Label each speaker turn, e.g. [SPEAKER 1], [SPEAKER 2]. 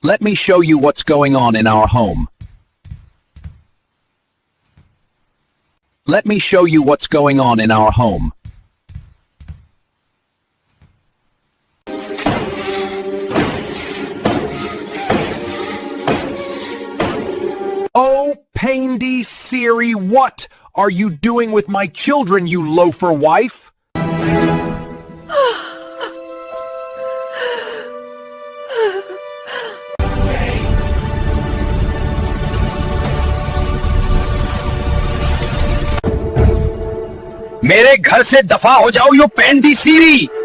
[SPEAKER 1] Let me show you what's going on in our home. Let me show you what's going on in our home. Oh, Paindy Siri, what are you doing with my children, you loafer wife? मेरे घर से दफा हो जाओ, you Paindy Siri!